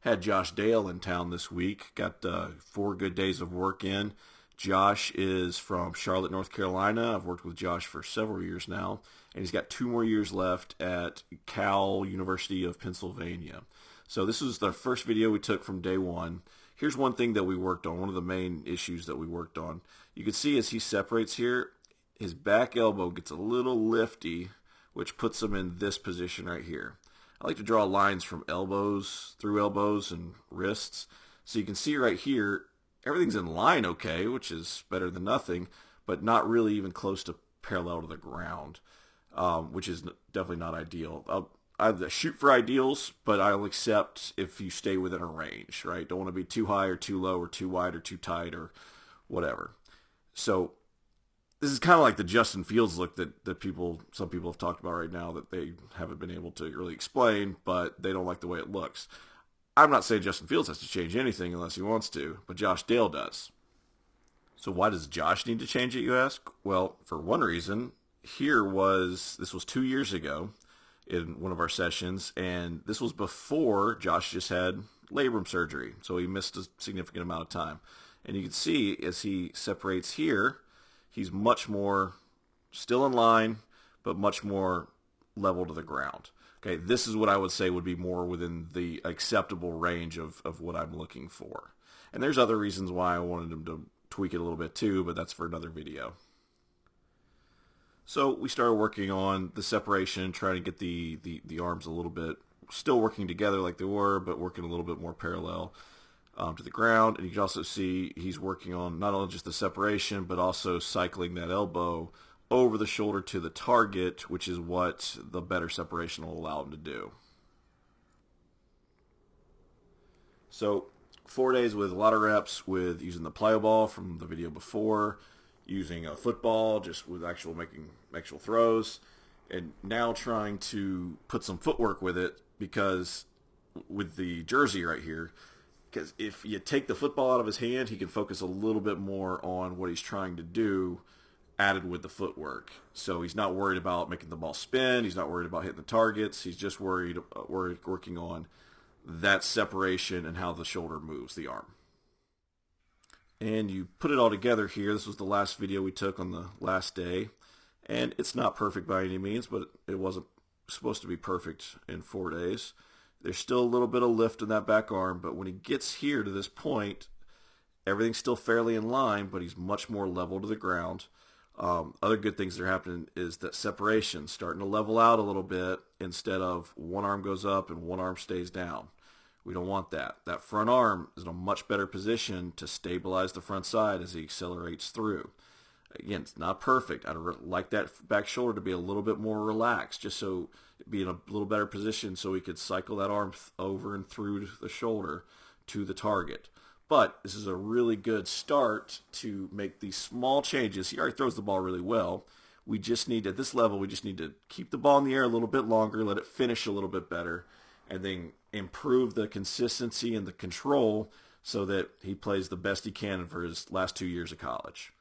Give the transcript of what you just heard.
Had Josh Dale in town this week. Got 4 good days of work in. Josh is from Charlotte, North Carolina. I've worked with Josh for several years now, and he's got 2 more years left at Cal University of Pennsylvania. So this was the first video we took from day one. Here's one thing that we worked on, one of the main issues that we worked on. You can see as he separates here, his back elbow gets a little lifty, which puts him in this position right here. I like to draw lines from elbows, through elbows, and wrists. So you can see right here, everything's in line okay, which is better than nothing, but not really even close to parallel to the ground, which is definitely not ideal. I shoot for ideals, but I'll accept if you stay within a range, right? Don't want to be too high or too low or too wide or too tight or whatever. So this is kind of like the Justin Fields look that some people have talked about right now that they haven't been able to really explain, but they don't like the way it looks. I'm not saying Justin Fields has to change anything unless he wants to, but Josh Dale does. So why does Josh need to change it, you ask? Well, for one reason, this was 2 years ago in one of our sessions, and this was before Josh just had labrum surgery, so he missed a significant amount of time. And you can see as he separates here, he's much more still in line, but much more level to the ground. Okay, this is what I would say would be more within the acceptable range of what I'm looking for. And there's other reasons why I wanted him to tweak it a little bit too, but that's for another video. So we started working on the separation, trying to get the arms a little bit, still working together like they were, but working a little bit more parallel to the ground. And you can also see he's working on not only just the separation, but also cycling that elbow over the shoulder to the target, which is what the better separation will allow him to do. So 4 days with a lot of reps with using the plyo ball from the video before, using a football just with making actual throws, and now trying to put some footwork with it because with the jersey right here, because if you take the football out of his hand, he can focus a little bit more on what he's trying to do added with the footwork. So he's not worried about making the ball spin. He's not worried about hitting the targets. He's just working on that separation and how the shoulder moves the arm. And you put it all together here. This was the last video we took on the last day. And it's not perfect by any means, but it wasn't supposed to be perfect in 4 days. There's still a little bit of lift in that back arm, but when he gets here to this point, everything's still fairly in line, but he's much more level to the ground. Other good things that are happening is that separation starting to level out a little bit instead of one arm goes up and one arm stays down. We don't want that. That front arm is in a much better position to stabilize the front side as he accelerates through. Again, it's not perfect. I'd like that back shoulder to be a little bit more relaxed, just so it'd be in a little better position so he could cycle that arm over and through the shoulder to the target. But this is a really good start to make these small changes. He already throws the ball really well. We just need, at this level, we just need to keep the ball in the air a little bit longer, let it finish a little bit better, and then improve the consistency and the control so that he plays the best he can for his last 2 years of college.